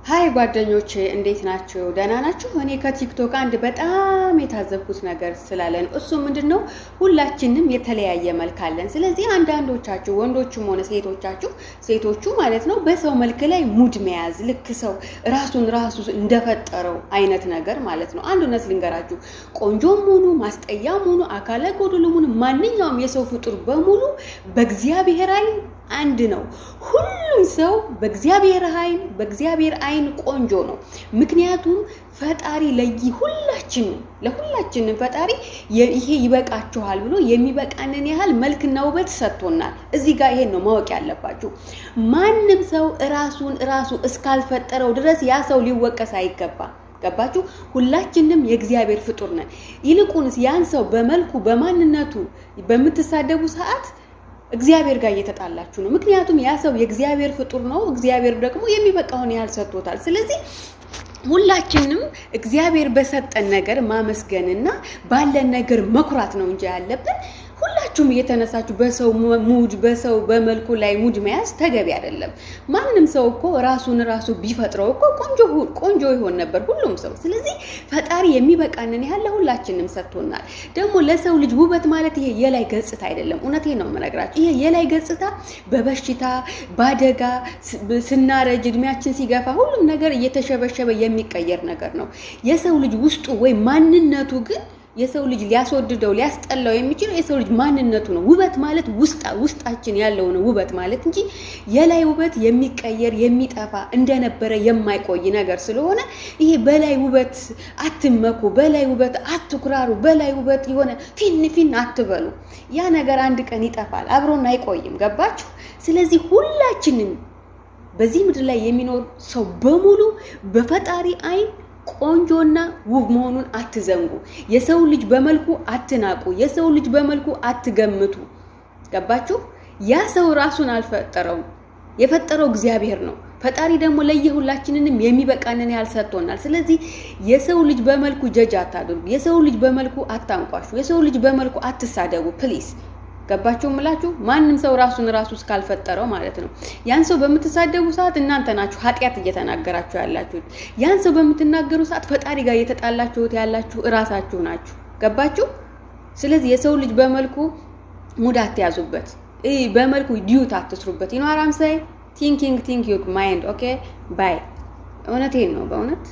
ሃይ ጓደኞቼ እንዴት ናችሁ? ደህና ናችሁ? እኔ ከቲክቶክ አንድ በጣም የታዘብኩት ነገር ስላለ ነው። እሱ ምንድነው? ሁላችንም የተለያየ መልክ አለን። ስለዚህ አንዳንዶቻችሁ ወንዶችም ሆነ ሴቶቹ ማለት ነው በሰው መልክ ላይ ሙድ መያዝ ልክ ሰው ራሱን እንደፈጠረው አይነት ነገር ማለት ነው። አንድ እውነት ልንገራችሁ፣ ቆንጆም ሆኑ ማስጠያም ሆኑ አካለ ጎደሎም ሆኑ ማንኛውም የሰው ፍጡር በሙሉ በእግዚአብሔር አንድ ነው። ሁሉም ሰው በእግዚአብሔር አይን ቆንጆ ነው። ምክንያቱም ፈጣሪ ለሁላችንም ፈጣሪ ይሄ ይበቃችኋል ብሎ የሚበቃንን ያህል መልክና ውበት ሰጥቶናል። እዚህ ጋር ይሄን ነው ማወቅ ያለባችሁ። ማንም ሰው ራሱ እስካልፈጠረው ድረስ ያ ሰው ሊወቀስ አይገባም። ገባችሁ? ሁላችንም የእግዚአብሔር ፍጡር ነን። ይልቁንስ ያን ሰው በመልኩ በማንነቱ በምትሳደቡ ሰዓት እግዚአብሔር ጋር እየተጣላችሁ ነው። ምክንያቱም ያ ሰው የእግዚአብሔር ፍጡር ነው። እግዚአብሔር ደግሞ የሚበቃውን ያህል ሰጥቶታል። ስለዚህ ሁላችንም እግዚአብሔር በሰጠን ነገር ማመስገንና ባለን ነገር መኩራት ነው እንጂ ያለብን ሁላችሁም እየተነሳችሁ በሰው ሙድ በሰው በመልኩ ላይ ሙድ መያዝ ተገቢ አይደለም። ማንም ሰው እኮ ራሱን ቢፈጥረው እኮ ቆንጆ ይሆን ነበር ሁሉም ሰው። ስለዚህ ፈጣሪ የሚበቃንን ያህል ሁላችንም ሰጥቶናል። ደግሞ ለሰው ልጅ ውበት ማለት ይሄ የላይ ገጽታ አይደለም። እውነቴን ነው የምነግራችሁ። ይሄ የላይ ገጽታ በበሽታ ባደጋ ስናረጅ እድሜያችን ሲገፋ ሁሉም ነገር እየተሸበሸበ የሚቀየር ነገር ነው። የሰው ልጅ ውስጡ ወይ ማንነቱ ግን የሰው ልጅ ሊያስወድደው ሊያስጠላው የሚችለው የሰው ልጅ ማንነቱ ነው። ውበት ማለት ውስጣችን ያለው ነው ውበት ማለት እንጂ የላይ ውበት የሚቀየር የሚጠፋ እንደነበረ የማይቆይ ነገር ስለሆነ ይሄ በላይ ውበት አትመኩ፣ በላይ ውበት አትኩራሩ፣ በላይ ውበት የሆነ ፊን አትበሉ። ያ ነገር አንድ ቀን ይጠፋል፣ አብሮን አይቆይም። ገባችሁ? ስለዚህ ሁላችንም በዚህ ምድር ላይ የሚኖር ሰው በሙሉ በፈጣሪ አይን ቆንጆና ውብ መሆኑን አትዘንጉ። የሰው ልጅ በመልኩ አትናቁ። የሰው ልጅ በመልኩ አትገምቱ። ገባችሁ? ያ ሰው ራሱን አልፈጠረውም፣ የፈጠረው እግዚአብሔር ነው። ፈጣሪ ደግሞ ለየሁላችንንም የሚበቃንን ያህል ሰጥቶናል። ስለዚህ የሰው ልጅ በመልኩ ጀጅ አታድርጉ። የሰው ልጅ በመልኩ አታንቋሹ። የሰው ልጅ በመልኩ አትሳደቡ ፕሊዝ። ገባችሁ ምላችሁ? ማንም ሰው ራሱን እስካልፈጠረው ማለት ነው። ያን ሰው በምትሳደቡ ሰዓት እናንተ ናችሁ ኃጢያት እየተናገራችሁ ያላችሁት። ያን ሰው በምትናገሩ ሰዓት ፈጣሪ ጋር እየተጣላችሁት ያላችሁ እራሳችሁ ናችሁ። ገባችሁ? ስለዚህ የሰው ልጅ በመልኩ ሙድ አትያዙበት፣ በመልኩ ዲዩት አትስሩበት። ይኖራም ሳይ ቲንክ ዩር ማይንድ ኦኬ ባይ። እውነቴን ነው በእውነት